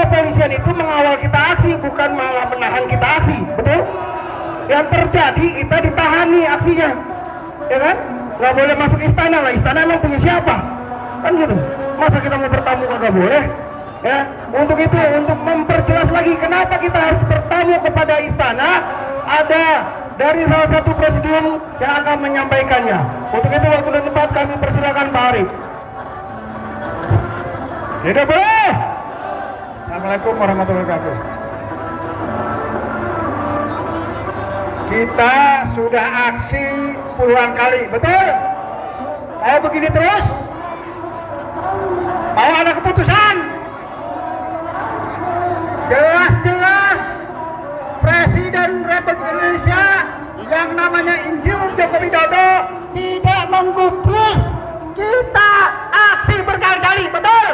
kepolisian itu mengawal kita aksi, bukan malah menahan kita aksi, betul? Yang terjadi kita ditahani aksinya, ya kan? Nggak boleh masuk istana lah, istana emang punya siapa? Kan gitu. Masa kita mau bertamu kagak boleh? Ya, untuk itu, untuk memperjelas lagi kenapa kita harus bertamu kepada istana, ada dari salah satu presidium yang akan menyampaikannya. Untuk itu waktu dan tempat kami persilakan Pak Arif. Tidak boleh. Assalamualaikum warahmatullahi wabarakatuh. Kita sudah aksi puluhan kali, betul? Mau begini terus? Mau ada keputusan? Jelas-jelas Presiden Republik Indonesia yang namanya Insinyur Joko Widodo tidak menggubris kita aksi berkali-kali, betul?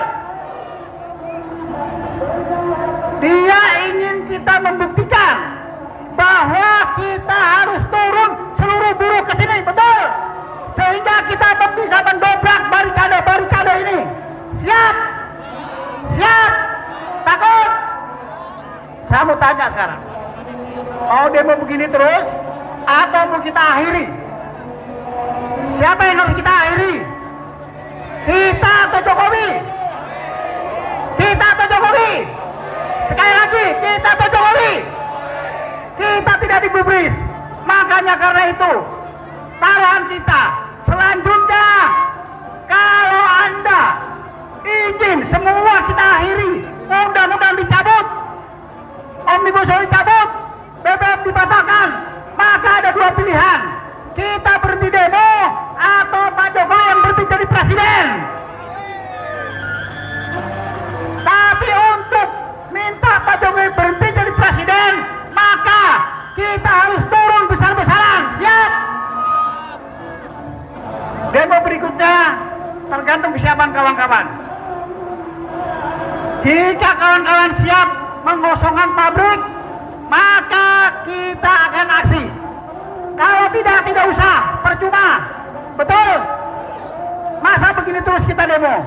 Dia ingin kita membuktikan bahwa kita harus turun seluruh buruh ke sini, betul? Sehingga kita bisa mendobrak barikade ini. Siap? Siap? Takut? Saya mau tanya sekarang, mau demo begini terus atau mau kita akhiri? Siapa yang harus kita akhiri? Kita atau Jokowi? Kita atau Jokowi? Sekali lagi, kita atau Jokowi? Kita tidak digubris. Makanya karena itu taruhan kita selanjutnya, kalau Anda ingin semua kita akhiri, undang-undang dicabut, Omnibus Law dicabut, BBM dibatalkan, maka ada dua pilihan. Kita berhenti demo atau Pak Jokowi yang berhenti jadi presiden. Tapi untuk minta Pak Jokowi berhenti jadi presiden, maka kita harus turun besar-besaran. Siap? Demo berikutnya tergantung kesiapan kawan-kawan. Jika kawan-kawan siap mengosongkan pabrik, maka kita akan aksi. Kalau tidak usah, percuma. Betul? Masa begini terus kita demo?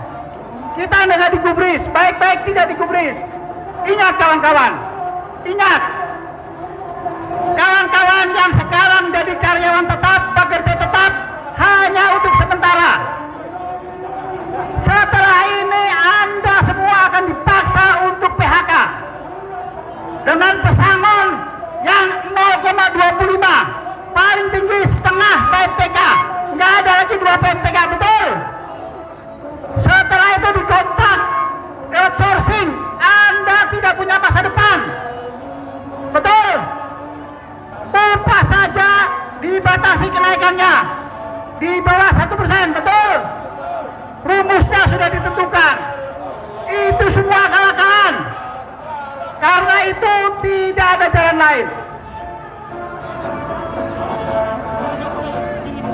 Kita tidak digubris, baik-baik tidak digubris. Ingat kawan-kawan, ingat. Kawan-kawan yang sekarang jadi karyawan tetap, pekerja tetap, hanya untuk sementara. Setelah ini Anda semua akan dipaksa untuk PHK dengan pesangon yang 0,25, paling tinggi setengah PMTK, nggak ada lagi 2 PMTK, betul? Setelah itu dikontrak outsourcing, Anda tidak punya masa depan, betul? Upah saja dibatasi kenaikannya di bawah 1%, betul? Rumusnya sudah ditentukan. Itu semua akal-akalan. Karena itu tidak ada jalan lain.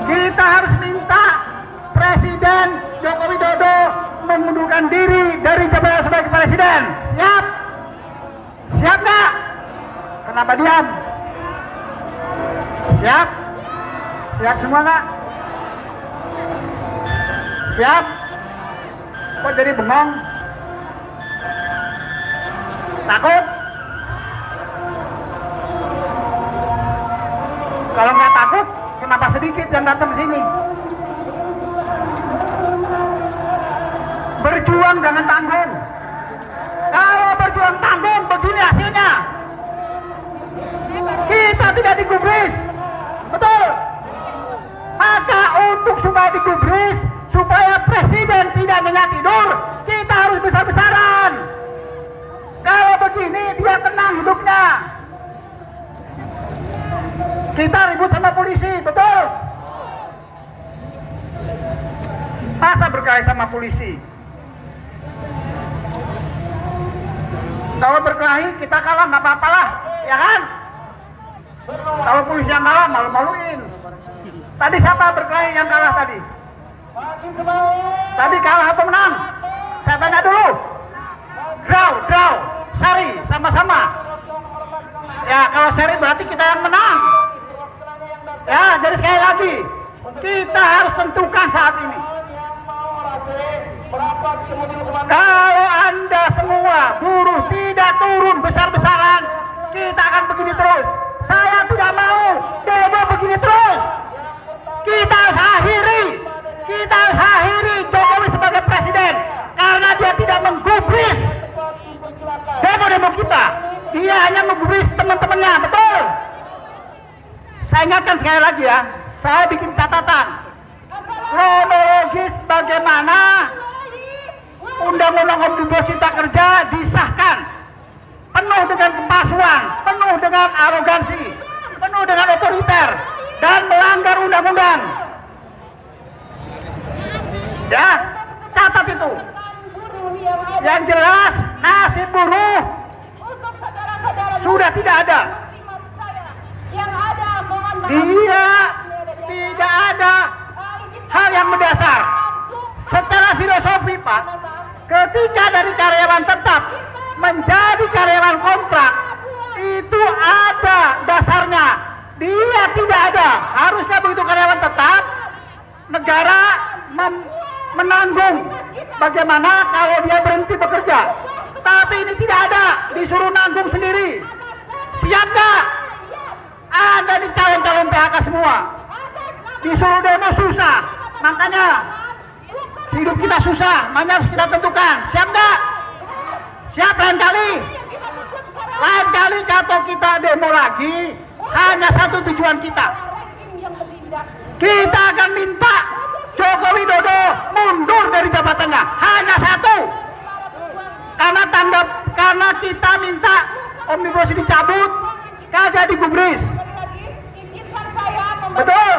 Kita harus minta Presiden Joko Widodo mengundurkan diri dari jabatan sebagai presiden. Siap? Siap nggak? Kenapa diam? Siap? Siap semua nggak? Siap? Kok jadi bengong? Takut? Kalau nggak takut, kenapa sedikit yang datang ke sini? Berjuang jangan tanggung. Kalau berjuang tanggung, begini hasilnya. Kita tidak digubris, betul? Maka untuk supaya digubris, supaya presiden tidak nyenyak tidur, kita harus besar-besaran. Kalau begini dia tenang hidupnya. Kita ribut sama polisi, betul? Masa berkelahi sama polisi? Kalau berkelahi kita kalah nggak apa-apalah, ya kan? Kalau polisi yang kalah malu-maluin. Tadi siapa berkelahi yang kalah tadi? Tadi kalah atau menang? Saya tanya dulu. Draw, seri, sama-sama. Ya kalau seri berarti kita yang menang. Ya jadi sekali lagi kita harus tentukan saat ini. Kalau Anda semua buruh tidak turun besar-besaran, kita akan begini terus. Saya tidak mau demo begini terus. Kita harus akhiri Jokowi sebagai presiden karena dia tidak menggubris demo-demo kita. Dia hanya menggubris teman-temannya, betul. Saya ingatkan sekali lagi ya, saya bikin catatan kronologis bagaimana Undang-Undang Omnibus Cipta Kerja disahkan penuh dengan kepalsuan, penuh dengan arogansi, penuh dengan otoriter dan melanggar undang-undang. Ya, catat itu. Yang jelas nasib buruh sudah tidak ada. Dia tidak ada hal yang mendasar. Secara filosofi, Pak, ketika dari karyawan tetap menjadi karyawan kontrak, itu ada dasarnya. Dia tidak ada. Harusnya begitu karyawan tetap, negara menanggung bagaimana kalau dia berhenti bekerja. Tapi ini tidak ada, disuruh nanggung sendiri. Siap gak? Ada di calon-calon PHK semua. Disuruh demo susah, makanya hidup kita susah, makanya harus kita tentukan. Siap gak? Siap lain kali? Lain kali kalau kita demo lagi, hanya satu tujuan kita. Kita akan minta Joko Widodo mundur dari jabatannya. Hanya satu. Karena kita minta Omnibus dicabut, kagak digubris. Betul.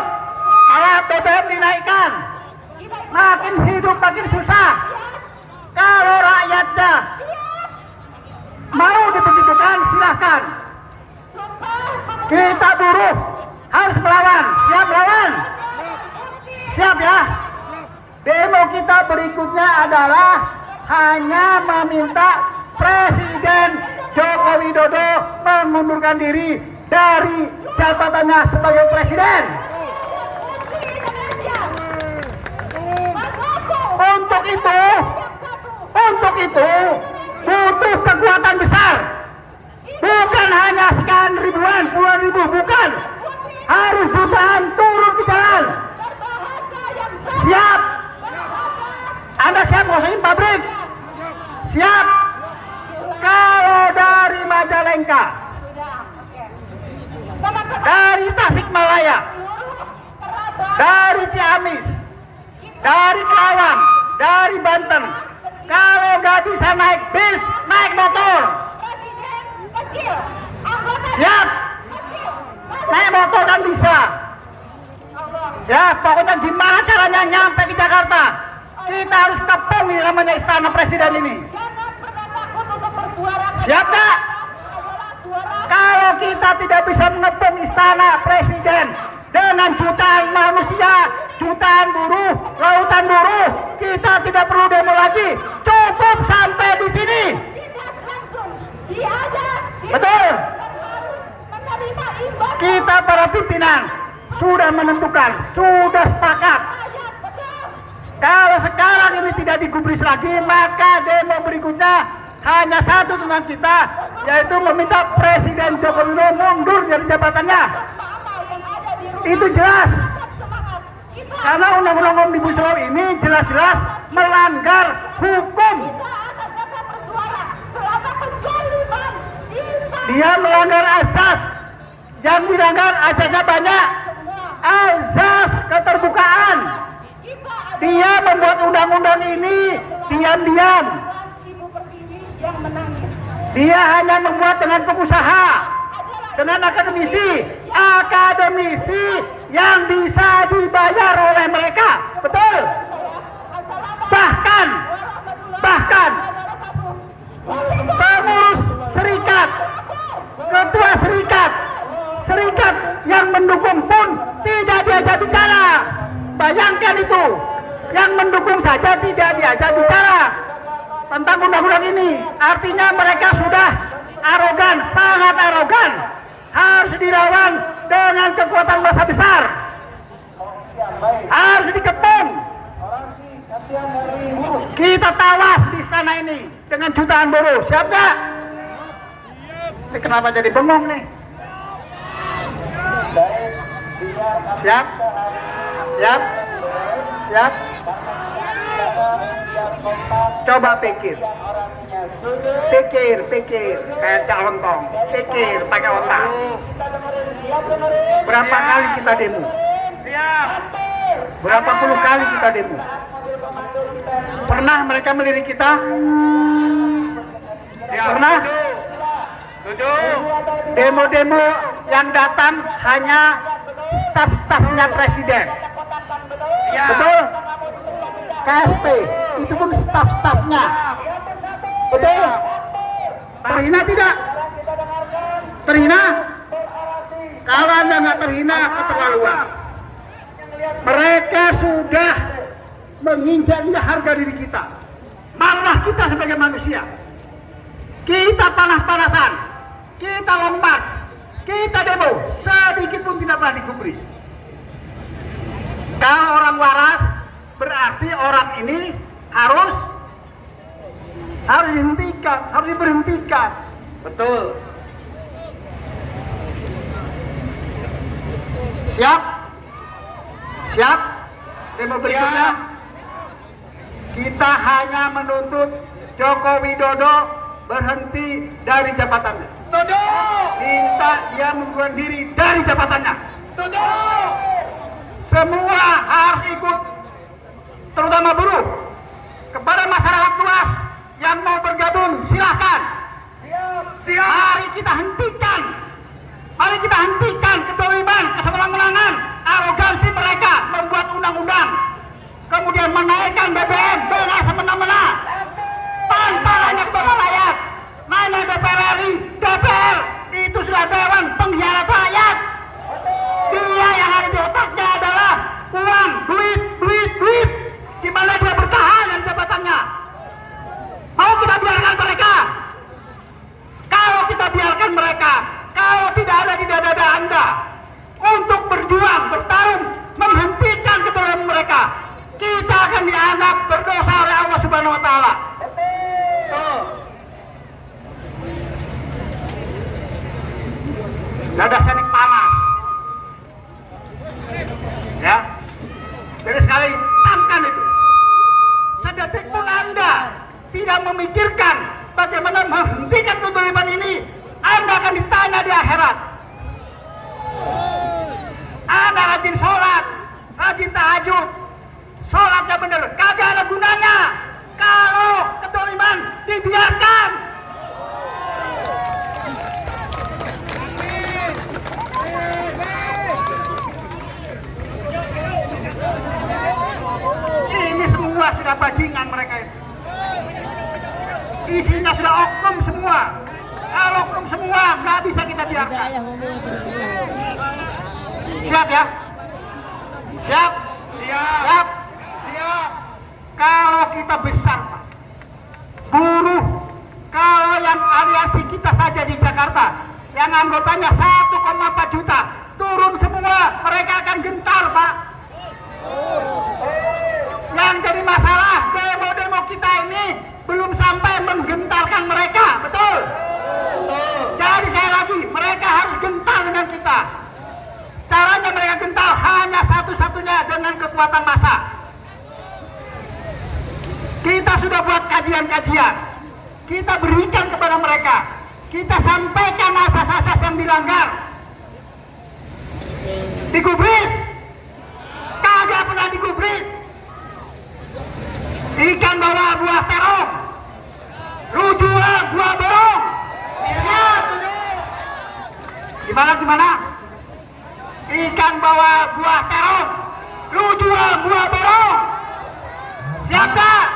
Malah BBM dinaikkan. Makin hidup makin susah. Kalau rakyatnya mau dibegitukan, silahkan. Kita buruh harus melawan. Siap melawan? Siap ya? Demo kita berikutnya adalah hanya meminta Presiden Joko Widodo mengundurkan diri dari jabatannya sebagai presiden. Untuk itu butuh kekuatan besar. Bukan hanya sekian ribuan, puluhan ribu, bukan. Harus jutaan turun ke jalan. Siap? Anda siap nguasain pabrik? Siap? Kalau dari Majalengka, dari Tasikmalaya, dari Ciamis, dari Kerawang, dari Banten, kalau nggak bisa naik bis, naik motor. Siap? Naik motor kan bisa. Ya, pokoknya gimana caranya nyampe ke Jakarta? Kita harus kepung ini namanya Istana Presiden ini. Siap gak? Kalau kita tidak bisa mengepung Istana Presiden dengan jutaan manusia, jutaan buruh, lautan buruh, kita tidak perlu demo lagi. Cukup sampai di sini. Betul. Kita para pimpinan sudah menentukan, sudah sepakat. Kalau sekarang ini tidak digubris lagi, maka demo berikutnya hanya satu tuntutan kita, yaitu meminta Presiden Joko Widodo mundur dari jabatannya. Itu jelas. Karena Undang-Undang Omnibus Law ini jelas-jelas melanggar hukum. Dia melanggar asas. Yang dilanggar asasnya banyak. Asas keterbukaan. Dia membuat undang-undang ini diam-diam. Dia hanya membuat dengan pengusaha, dengan akademisi yang bisa dibayar oleh mereka. Betul? Bahkan pengurus serikat, ketua serikat yang mendukung pun tidak diajak bicara. Bayangkan itu, yang mendukung saja tidak diajak bicara tentang undang-undang ini. Artinya mereka sudah arogan, sangat arogan. Harus dilawan dengan kekuatan massa besar. Harus dikepung. Kita tawas di sana ini dengan jutaan buruh. Siap gak? Ini kenapa jadi bengong nih? Siap? Siap? Siap? Coba pikir. Pikir. Kayak cak lontong. Pikir, pakai otak. Berapa kali kita demo? Siap. Berapa puluh kali kita demo? Pernah mereka melirik kita? Siap. Pernah? Tujuh. Demo-demo yang datang hanya staf-stafnya presiden. Siap. Betul? KSP, itu pun staf-stafnya. Betul? Terhina tidak? Terhina? Kalau Anda nggak terhina, keterlaluan. Mereka sudah menginjak-injak harga diri kita. Marah kita sebagai manusia. Kita panas-panasan. Kita long march. Kita demo. Sedikit pun tidak pernah digubris. Kalau orang waras, berarti orang ini harus dihentikan, harus diberhentikan. Betul. Siap? Siap? Demo berikutnya. Kita hanya menuntut Joko Widodo berhenti dari jabatannya. Setuju. Minta dia mengundurkan diri dari jabatannya. Setuju. Semua harus ikut, terutama buruh. Kepada masyarakat luas yang mau bergabung, silahkan. Siap. Mari kita hentikan. Mari kita hentikan kedoliman, kesewenang-wenangan, arogansi mereka membuat undang-undang, kemudian menaikkan BBM dengan semena-mena, tanpa nanya kepada rakyat. Nanya DPR RI, DPR itu sudah dewan pengkhianat rakyat. Dia yang ada di otaknya adalah uang, duit. Gimana dia bertahan dari jabatannya? Mau kita biarkan mereka? Kalau kita biarkan mereka, kalau tidak ada di dada Anda untuk berjuang, bertarung, menghentikan kedoliman mereka, kita akan dianggap berdosa oleh Allah Subhanahu wa taala. Dada saya ini panas. Ya. Jadi sekali camkan itu. Sedetik pun Anda tidak memikirkan bagaimana menghentikan kedoliman ini, Anda akan ditanya di akhirat. Anda rajin sholat, rajin tahajud, sholatnya benar, kagak ada gunanya kalau kedoliman dibiarkan. Ini semua sudah bajingan mereka itu. Isinya sudah oknum semua. Kalau oknum semua nggak bisa kita biarkan. Siap ya? Siap? Siap. Siap. Kalau kita besar, Pak, buruh, kalau yang aliansi kita saja di Jakarta, yang anggotanya 1,4 juta, turun semua, mereka akan gentar, Pak. Yang jadi masalah, demo-demo kita ini belum sampai menggentarkan mereka, betul? Jadi sekali lagi, mereka harus gentar dengan kita. Caranya mereka gentar hanya satu-satunya dengan kekuatan massa. Kita sudah buat kajian-kajian, kita berikan kepada mereka, kita sampaikan asas-asas yang dilanggar. Digubris? Kagak pernah digubris. Ikan bawa buah terong, lu jual buah borong. Siap. Gimana? Ikan bawa buah terong, lu jual buah borong. Siap gak?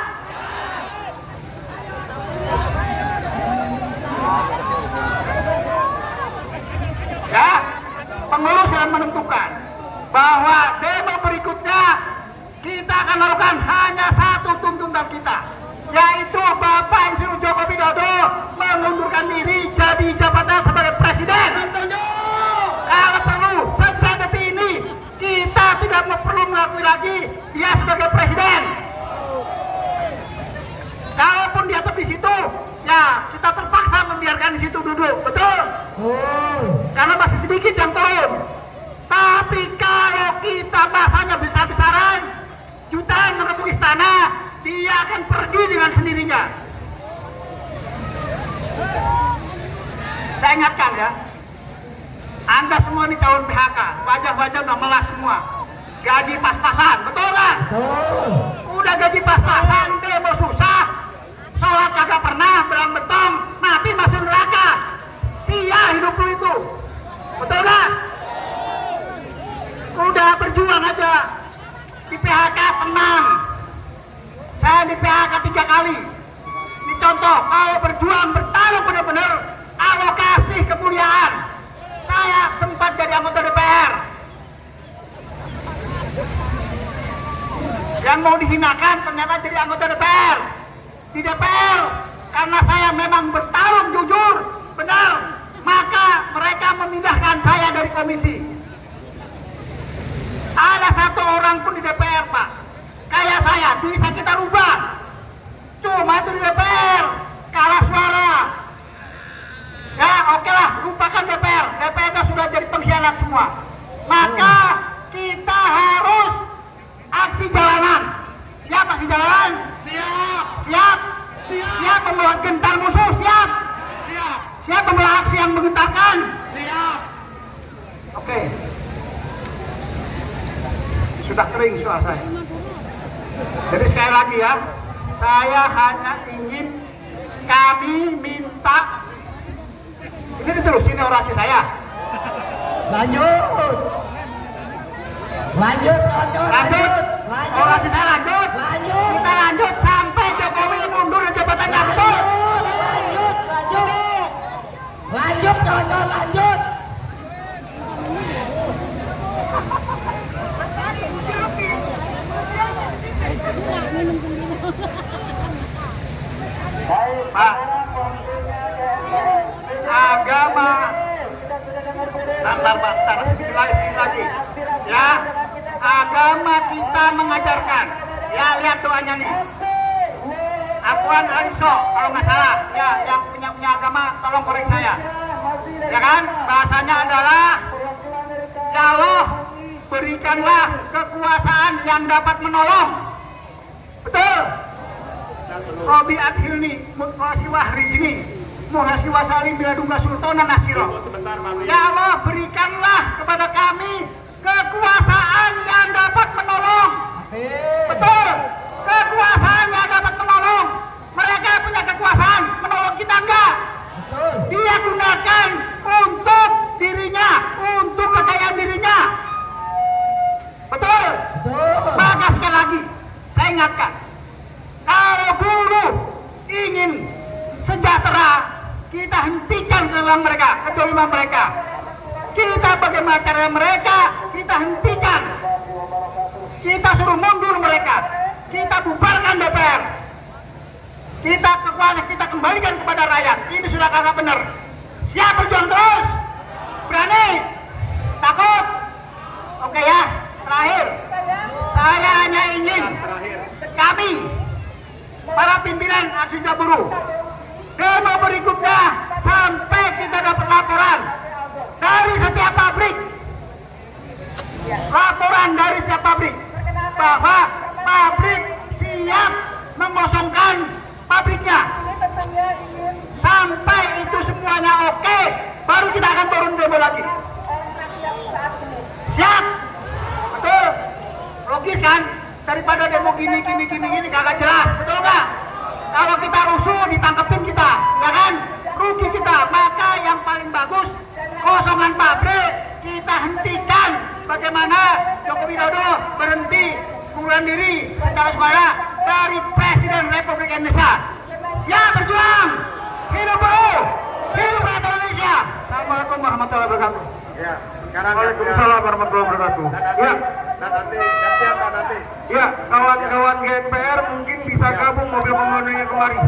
Ya, pengurus yang menentukan bahwa demo berikutnya kita akan lakukan hanya satu tuntutan kita, yaitu Bapak Insinyur Joko Widodo mengundurkan diri jadi jabatan sebagai presiden. Kalau perlu, sejak detik ini kita tidak perlu mengakui lagi dia sebagai presiden. akan pergi dengan sendirinya. Saya ingatkan ya, Anda semua ini calon PHK, wajah-wajah udah melas semua, gaji pas-pasan, betul kan? Udah gaji pas-pasan, demo susah, sholat kagak pernah, belang betong, mati masuk neraka, sia hidup lu itu, betul kan? Udah berjuang aja, di PHK tenang, saya di PHK 3 kali, ini contoh, kalau berjuang bertarung benar-benar, alokasi kemuliaan, saya sempat jadi anggota DPR. Yang mau dihinakan ternyata jadi anggota DPR. Di DPR, karena saya memang bertarung jujur, benar, maka mereka memindahkan saya dari komisi. Ada satu orang pun di DPR, Pak, kayak saya, bisa kita rubah. Cuma itu di DPR, kalah suara. Ya oke lah, lupakan DPR. DPR itu sudah jadi pengkhianat semua. Maka kita harus aksi jalanan. Siap aksi jalanan? Siap. Siap? Siap. Siap membawa gentar musuh? Siap? Siap. Siap membawa aksi yang menggentarkan? Siap. Oke. Sudah kering suara saya. Jadi sekali lagi ya, saya hanya ingin, kami minta, ini diterusin orasi saya. Lanjut. Lanjut. Lanjut. Orasi saya lanjut. Lanjut. Kita lanjut sampai Jokowi mundur dari jabatannya, betul? Lanjut. Lanjut, kawan-kawan, lanjut. Pak, agama, bentar, lagi, ya, agama kita mengajarkan, ya lihat doanya nih, Afwan Aliso, kalau nggak salah, ya yang punya agama, tolong koreksi saya, ya kan, bahasanya adalah, ya Allah, berikanlah kekuasaan yang dapat menolong, betul? Robi adhilni mutwasiwah rijni muhasiwah salim biladunga sultana nasiro. Ya Allah, berikanlah kepada kami kekuasaan yang dapat menolong. Betul, kekuasaan yang dapat menolong. Mereka punya kekuasaan, menolong kita enggak. Dia gunakan untuk dirinya, untuk kekayaan dirinya. Betul? Maka sekali lagi saya ingatkan, kalau buruh ingin sejahtera, kita hentikan kedoliman mereka. Kita bagaimana cara mereka, kita hentikan. Kita suruh mundur mereka. Kita bubarkan DPR. Kita kembalikan kepada rakyat. Ini sudah kagak benar. Siap berjuang terus? Berani? Takut? Oke ya, terakhir. Saya hanya ingin kami para pimpinan aksi buruh demo berikutnya sampai kita dapat laporan dari setiap pabrik, bahwa pabrik siap mengosongkan pabriknya. Sampai itu semuanya oke, baru kita akan turun demo lagi. Siap? Betul? Logis kan? Daripada demo gini kagak jelas, betul nggak? Kalau kita rusuh ditangkepin kita, ya kan? Rugi kita. Maka yang paling bagus kosongan pabrik kita hentikan. Bagaimana Joko Widodo berhenti mengundurkan diri secara suara dari Presiden Republik Indonesia. Siap berjuang. Hidup buruh, hidup rakyat Indonesia. Assalamualaikum warahmatullahi wabarakatuh. Ya, sekarang Waalaikumsalam warahmatullahi wabarakatuh. Ya. dan nanti. Ya, kawan-kawan GNPR mungkin bisa gabung mobil komandonya kemari.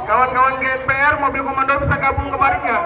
Kawan-kawan GNPR mobil komando bisa gabung kemari nggak?